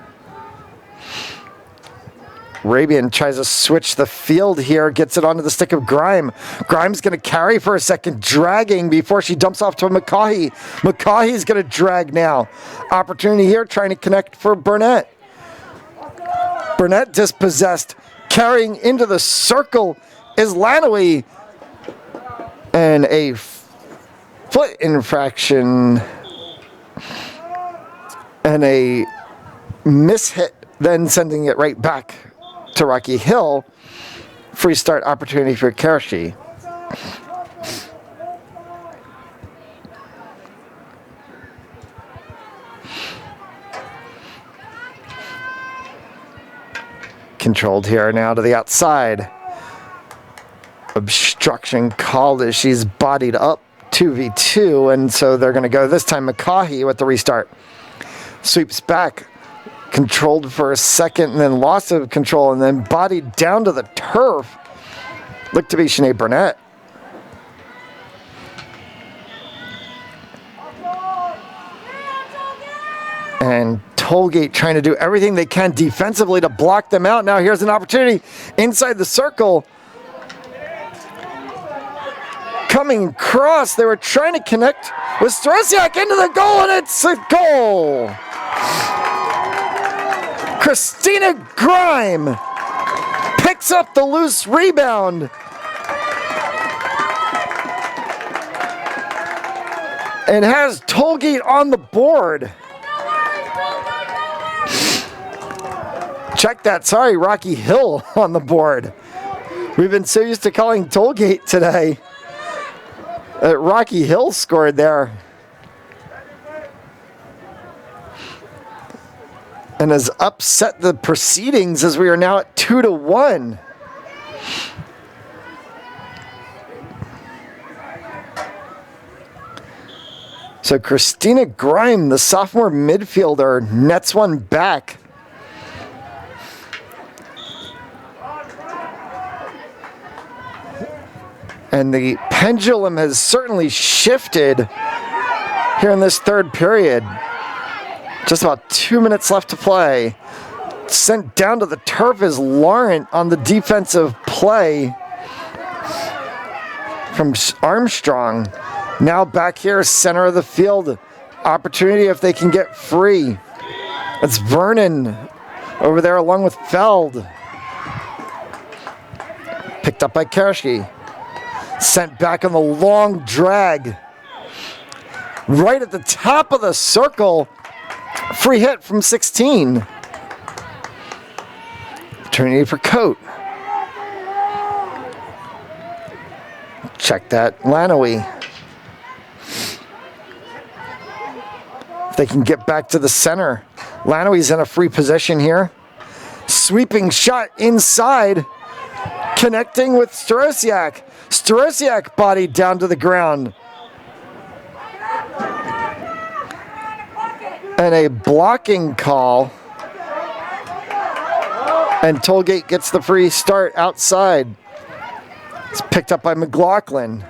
Arabian tries to switch the field here, gets it onto the stick of Grime. Grime's going to carry for a second, dragging before she dumps off to McCaughey. McCaughey's going to drag now. Opportunity here, trying to connect for Burnett. Burnett dispossessed, carrying into the circle is Lanoe. And a foot infraction and a mishit, then sending it right back to Rocky Hill. Free start opportunity for Karashi. Controlled here now to the outside. Obstruction called as she's bodied up 2v2, and so they're going to go this time McCaughey with the restart. Sweeps back. Controlled for a second and then loss of control and then bodied down to the turf. Looked to be Sinead Burnett. And Tollgate trying to do everything they can defensively to block them out. Now here's an opportunity inside the circle. Coming across, they were trying to connect with Starosiak into the goal, and it's a goal. Christina Grime picks up the loose rebound. And has Tollgate on the board. Check that, sorry, Rocky Hill on the board. We've been so used to calling Tollgate today. Rocky Hill scored there. and has upset the proceedings as we are now at 2-1. So Christina Grime, the sophomore midfielder, nets one back. And the pendulum has certainly shifted here in this third period. Just about 2 minutes left to play. Sent down to the turf is Laurent on the defensive play from Armstrong. Now back here, center of the field. Opportunity if they can get free. It's Vernon over there along with Feld. Picked up by Kershke. Sent back on the long drag. Right at the top of the circle. Free hit from 16. Opportunity for Coate. Check that, Lanoe. If they can get back to the center. Lanoe's in a free position here. Sweeping shot inside. Connecting with Starosiak. Starosiak body down to the ground. And a blocking call. And Tollgate gets the free start outside. It's picked up by McLaughlin.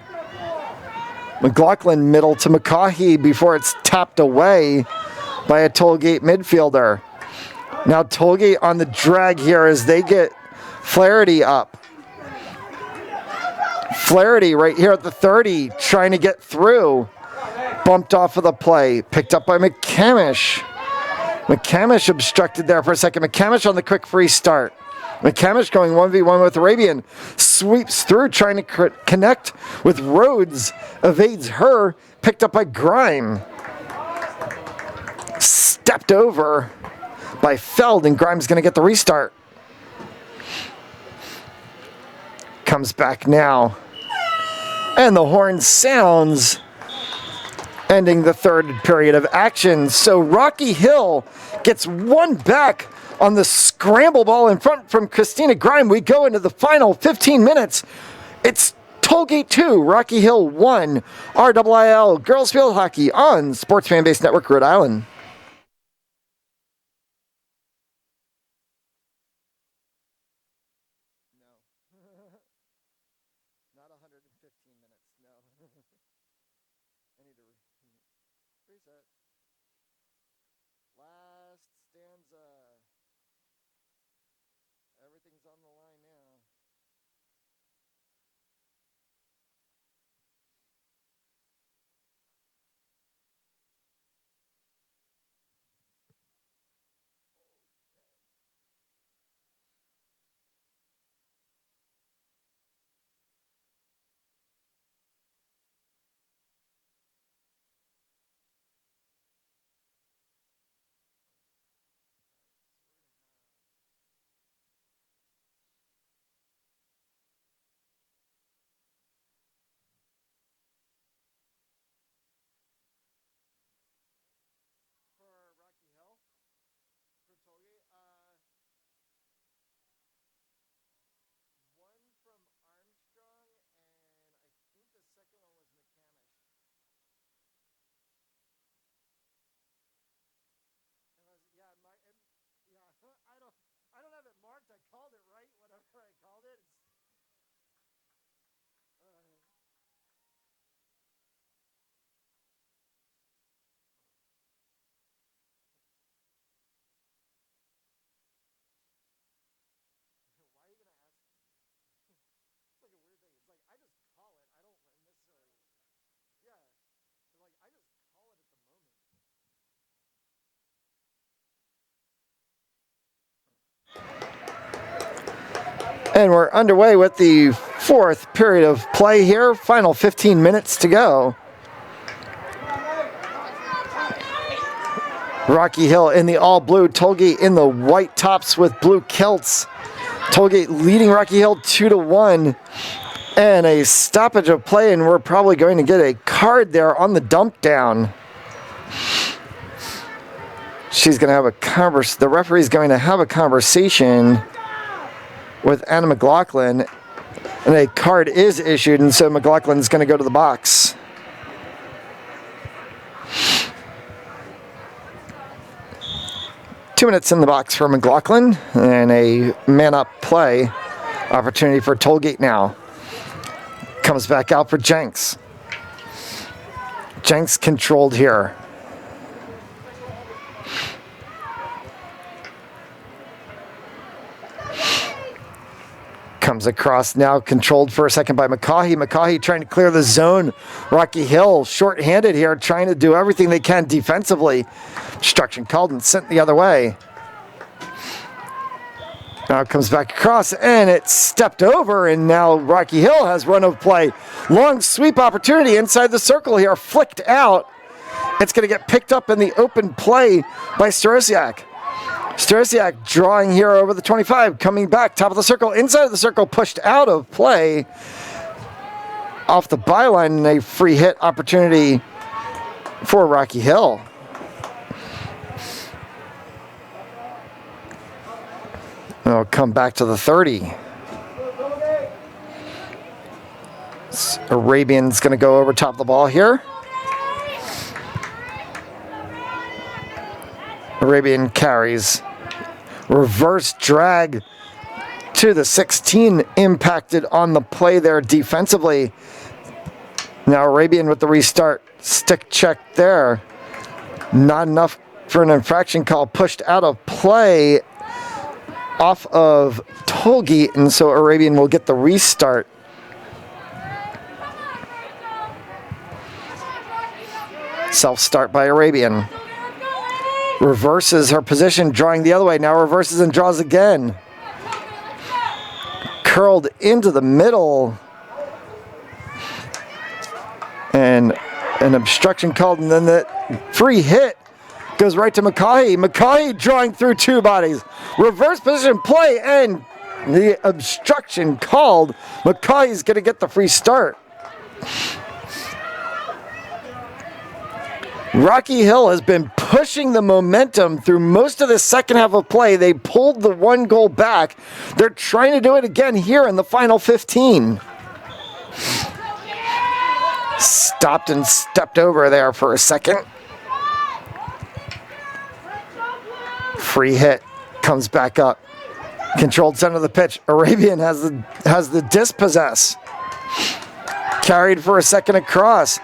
McLaughlin middle to McCaughey before it's tapped away by a Tollgate midfielder. Now Tollgate on the drag here as they get Flaherty up. Flaherty right here at the 30 trying to get through. Bumped off of the play. Picked up by McCamish. McCamish obstructed there for a second. McCamish on the quick free start. McCamish going 1v1 with Arabian. Sweeps through trying to connect with Rhodes. Evades her. Picked up by Grime. Stepped over by Feld, and Grime's going to get the restart. Comes back now. And the horn sounds, ending the third period of action. So Rocky Hill gets one back on the scramble ball in front from Christina Grime. We go into the final 15 minutes. It's Tollgate 2, Rocky Hill 1, RIIL Girls Field Hockey on Sports Fan Base Network, Rhode Island. Not 115 minutes, no. I need to reset. Last stanza. Everything's on the line now. I don't have it marked. I called it right. Whatever I called it. Why are you gonna ask? It's like a weird thing. It's like I just call it. I don't necessarily. Yeah. Like I just call it at the moment. And we're underway with the fourth period of play here. Final 15 minutes to go. Rocky Hill in the all blue, Tollgate in the white tops with blue kilts. Tollgate leading Rocky Hill 2-1. And a stoppage of play, and we're probably going to get a card there on the dump down. she's going to have the referee's going to have a conversation with Anna McLaughlin, and a card is issued, and so McLaughlin's going to go to the box. Two minutes in the box for McLaughlin, and a man-up play opportunity for Tollgate now. Comes back out for Jenks. Jenks controlled here. Comes across now, controlled for a second by McCaughey. McCaughey trying to clear the zone. Rocky Hill short-handed here, trying to do everything they can defensively. Obstruction called and sent the other way. Now it comes back across, and it's stepped over, and now Rocky Hill has run of play. Long sweep opportunity inside the circle here, flicked out. It's going to get picked up in the open play by Starosiak. Starosiak drawing here over the 25, coming back, top of the circle, inside of the circle, pushed out of play. Off the byline, and a free hit opportunity for Rocky Hill. It'll come back to the 30. Arabian's going to go over top of the ball here. Arabian carries. Reverse drag to the 16, impacted on the play there defensively. Now Arabian with the restart. Stick check there. Not enough for an infraction call. Pushed out of play off of Tollgate, and so Arabian will get the restart. Self-start by Arabian. Reverses her position, drawing the other way. Now reverses and draws again. Curled into the middle. And an obstruction called, and then the free hit goes right to McCaughey. McCaughey drawing through two bodies. Reverse position play, and the obstruction called. McCaughey's going to get the free start. Rocky Hill has been pushing the momentum through most of the second half of play. They pulled the one goal back. They're trying to do it again here in the final 15. Stopped and stepped over there for a second. Free hit, comes back up. Controlled center of the pitch. Arabian has the dispossess. Carried for a second across.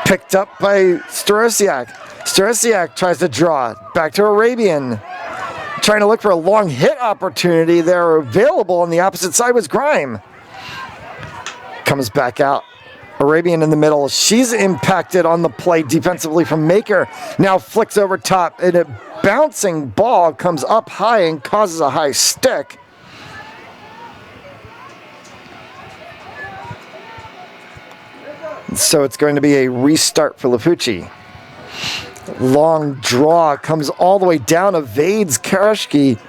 Picked up by Starosiak. Starosiak tries to draw. Back to Arabian. Trying to look for a long hit opportunity there available on the opposite side was Grime. Comes back out. Arabian in the middle. She's impacted on the play defensively from Maker. Now flicks over top, and a bouncing ball comes up high and causes a high stick. So it's going to be a restart for Lapucci. Long draw comes all the way down, evades Karashki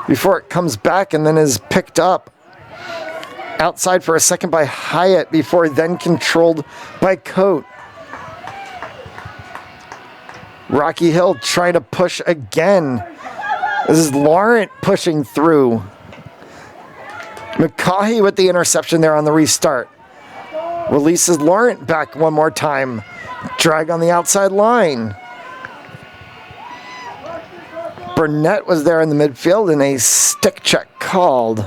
before it comes back and then is picked up. Outside for a second by Hyatt before then controlled by Coate. Rocky Hill trying to push again. This is Laurent pushing through. McCaughey with the interception there on the restart. Releases Laurent back one more time. Drag on the outside line. Burnett was there in the midfield and a stick check called.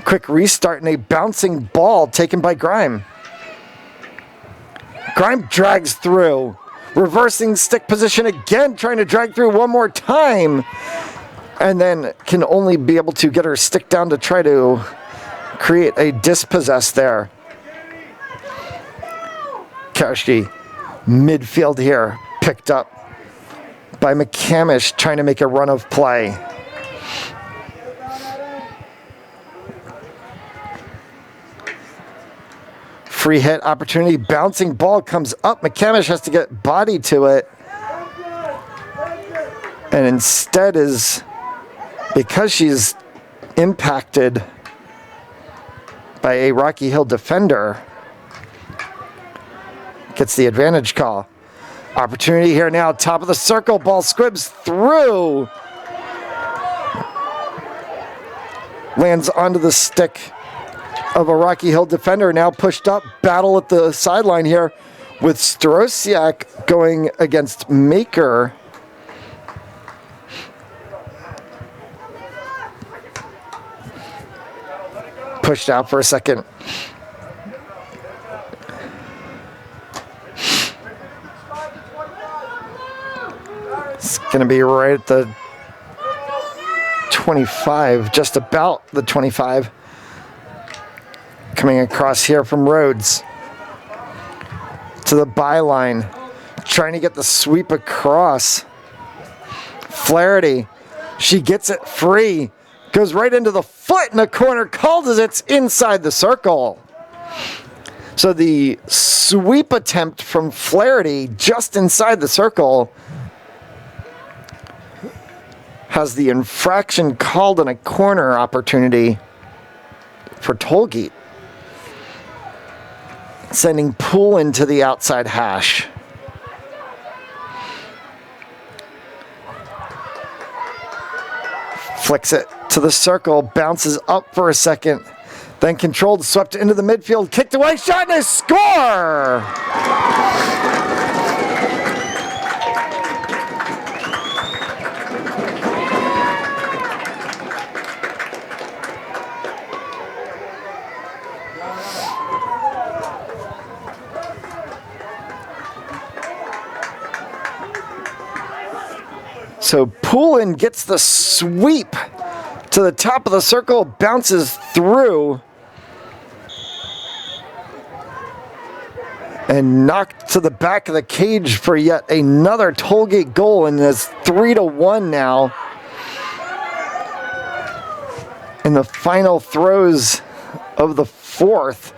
Quick restart and a bouncing ball taken by Grime. Grime drags through. Reversing stick position again, trying to drag through one more time. And then can only be able to get her stick down to try to create a dispossess there. Karashki, midfield here, picked up by McCamish, trying to make a run of play. Free hit opportunity, bouncing ball comes up. McCamish has to get body to it. And instead is, because she's impacted by a Rocky Hill defender, gets the advantage call. Opportunity here now, top of the circle, ball squibs through. Lands onto the stick of a Rocky Hill defender, now pushed up. Battle at the sideline here with Strosiak going against Maker. Pushed out for a second. It's going to be right at the 25, just about the 25. Coming across here from Rhodes to the byline, trying to get the sweep across. Flaherty, she gets it free, goes right into the foot in the corner, called as it's inside the circle. So the sweep attempt from Flaherty just inside the circle has the infraction called in a corner opportunity for Tolgate, sending Poulin to the outside hash. Flicks it to the circle, bounces up for a second, then controlled, swept into the midfield, kicked away, shot, and a score! So Poulin gets the sweep to the top of the circle, bounces through, and knocked to the back of the cage for yet another Tollgate goal, and it's 3-1 now. In the final throws of the fourth,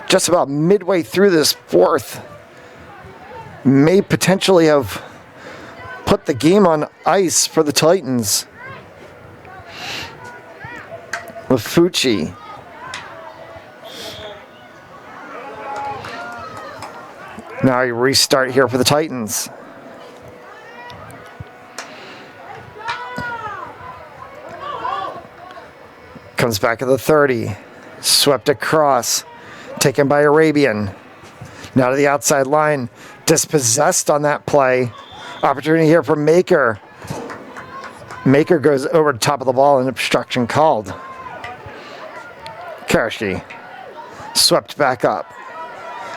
just about midway through this fourth, may potentially have put the game on ice for the Titans. Lafucci. Now a restart here for the Titans. Comes back at the 30. Swept across. Taken by Arabian. Now to the outside line. Dispossessed on that play. Opportunity here for Maker. Maker goes over the top of the ball and obstruction called. Karashi swept back up.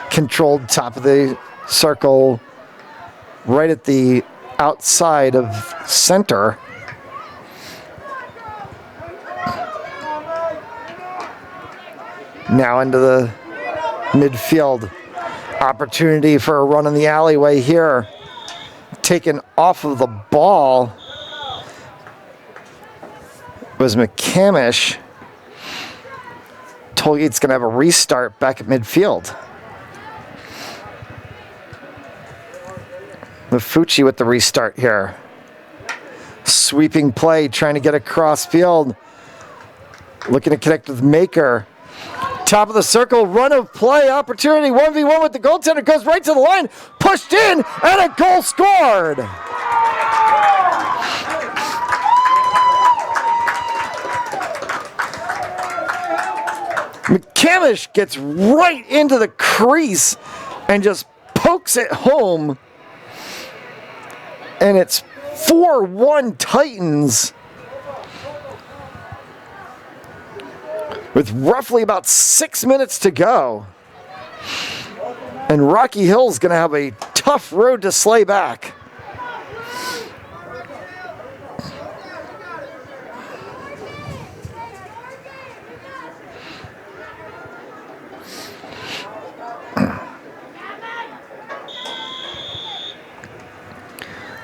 Controlled top of the circle right at the outside of center. Now into the midfield. Opportunity for a run in the alleyway here. Taken off of the ball was McCamish. Tollgate's going to have a restart back at midfield. Lafucci with the restart here. Sweeping play, trying to get across field. Looking to connect with Maker. Top of the circle, run of play, opportunity, 1v1 with the goaltender, goes right to the line, pushed in, and a goal scored! McCamish gets right into the crease and just pokes it home. And it's 4-1 Titans with roughly about 6 minutes to go. And Rocky Hill's going to have a tough road to slay back.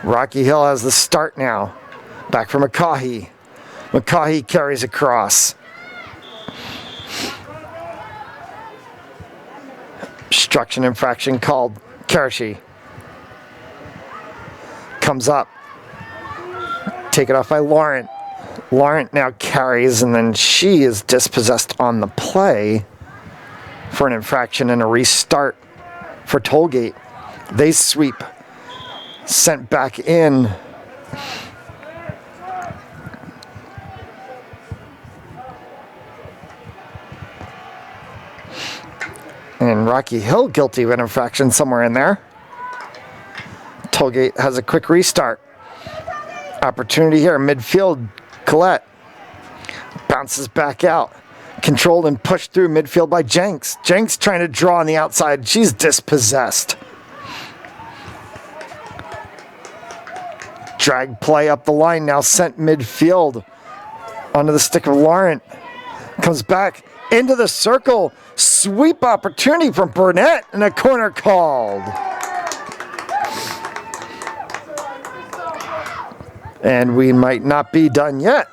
Rocky Hill has the start now. Back for McCaughey. McCaughey carries across. Obstruction infraction called. Karashi comes up. Taken off by Laurent. Laurent now carries, and then she is dispossessed on the play for an infraction and a restart for Tollgate. They sweep Sent back in. And Rocky Hill guilty of an infraction somewhere in there. Tollgate has a quick restart. Opportunity here, midfield, Collette. Bounces back out. Controlled and pushed through midfield by Jenks. Jenks trying to draw on the outside. She's dispossessed. Drag play up the line, now sent midfield. Onto the stick of Laurent. Comes back into the circle. Sweep opportunity from Burnett and a corner called. And we might not be done yet.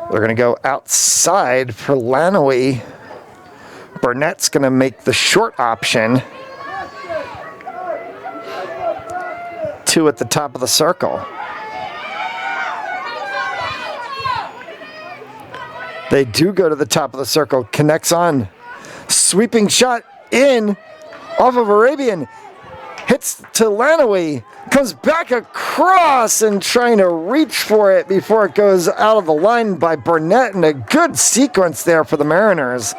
They're going to go outside for Lanoe. Burnett's going to make the short option. 2 at the top of the circle. They do go to the top of the circle. Connects on. Sweeping shot in. Off of Arabian. Hits to Lanoe. Comes back across and trying to reach for it before it goes out of the line by Burnett. And a good sequence there for the Mariners.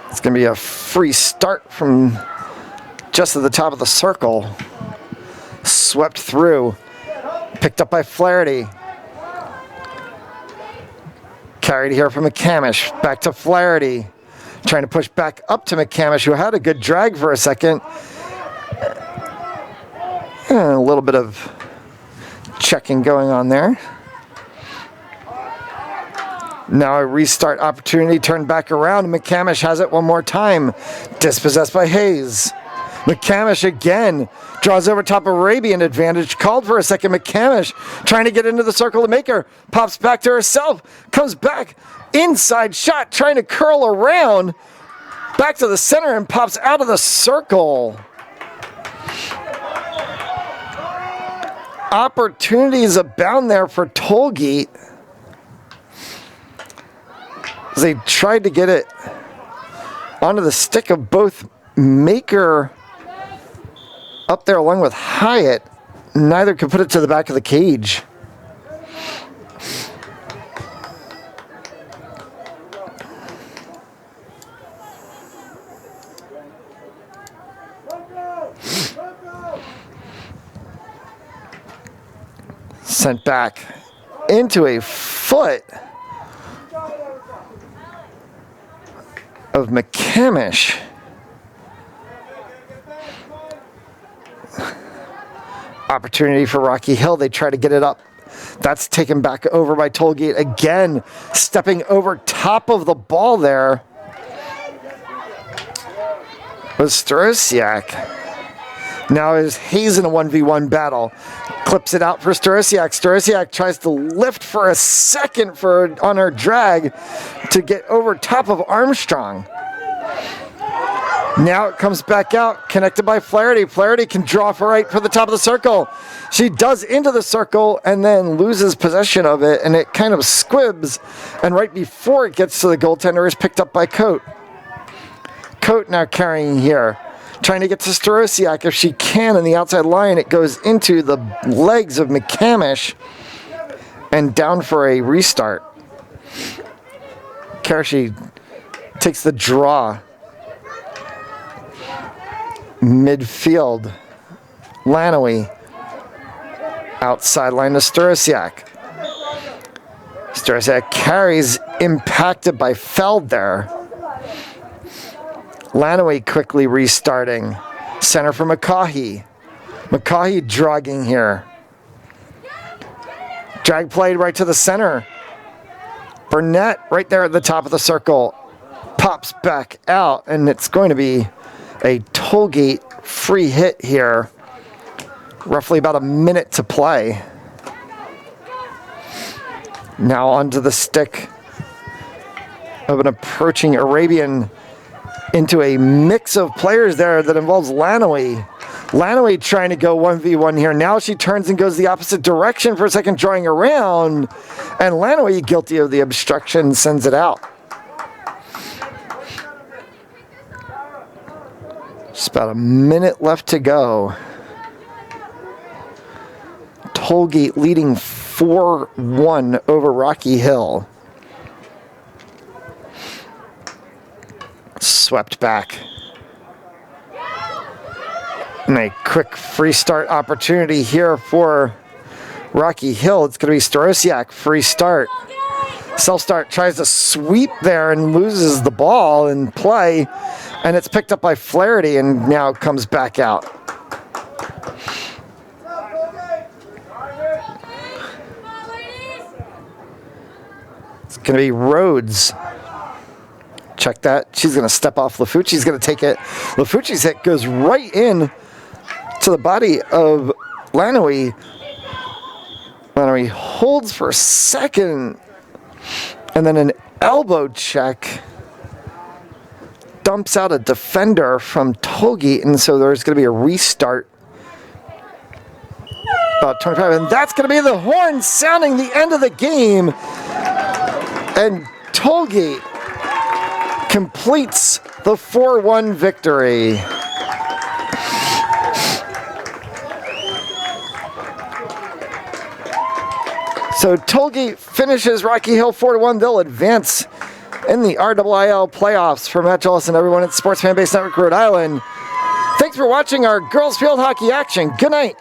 It's going to be a free start from just at the top of the circle. Swept through. Picked up by Flaherty. Carried here from McCamish. Back to Flaherty. Trying to push back up to McCamish, who had a good drag for a second. And a little bit of checking going on there. Now a restart opportunity, turned back around. McCamish has it one more time. Dispossessed by Hayes. McCamish again draws over top of Arabian. Advantage called for a second. McCamish trying to get into the circle to make her. Pops back to herself. Comes back. Inside shot. Trying to curl around. Back to the center and pops out of the circle. Opportunities abound there for Tollgate. They tried to get it onto the stick of both Maker up there along with Hyatt. Neither could put it to the back of the cage. Sent back into a foot of McCamish. Opportunity for Rocky Hill. They try to get it up. That's taken back over by Tollgate again. Stepping over top of the ball there was Starosiak. Now is Hayes in a 1v1 battle. Clips it out for Starosiak. Starosiak tries to lift for a second on her drag to get over top of Armstrong. Now it comes back out, connected by Flaherty. Flaherty can draw for right for the top of the circle. She does into the circle and then loses possession of it, and it kind of squibs. And right before it gets to the goaltender is picked up by Coate. Coate now carrying here. Trying to get to Starosiak if she can on the outside line. It goes into the legs of McCamish and down for a restart. Karashi takes the draw. Midfield. Lanoe. Outside line to Starosiak. Starosiak carries, impacted by Feld there. Lanoe quickly restarting. Center for McCaughey. McCaughey dragging here. Drag played right to the center. Burnett right there at the top of the circle. Pops back out, and it's going to be a Tollgate free hit here. Roughly about a minute to play. Now onto the stick of an approaching Arabian into a mix of players there that involves Lanoe. Lanaway trying to go 1v1 here. Now she turns and goes the opposite direction for a second, drawing around. And Lanaway, guilty of the obstruction, sends it out. Just about a minute left to go. Tollgate leading 4-1 over Rocky Hill. Swept back. And a quick free start opportunity here for Rocky Hill. It's going to be Starosiak, free start. Self-start tries to sweep there and loses the ball in play. And it's picked up by Flaherty and now comes back out. It's going to be Rhodes. Check that. She's going to step off Lafucci's going to take it. Lafucci's hit goes right in to the body of Lanaway. Lanaway holds for a second. And then an elbow check dumps out a defender from Tollgate. And so there's going to be a restart. About 25. And that's going to be the horn sounding the end of the game. And Tollgate completes the 4-1 victory. So Tollgate finishes Rocky Hill 4-1. They'll advance in the RIIL playoffs. For Matt Jellis and everyone at Sports Fan Base Network Rhode Island, thanks for watching our girls field hockey action. Good night.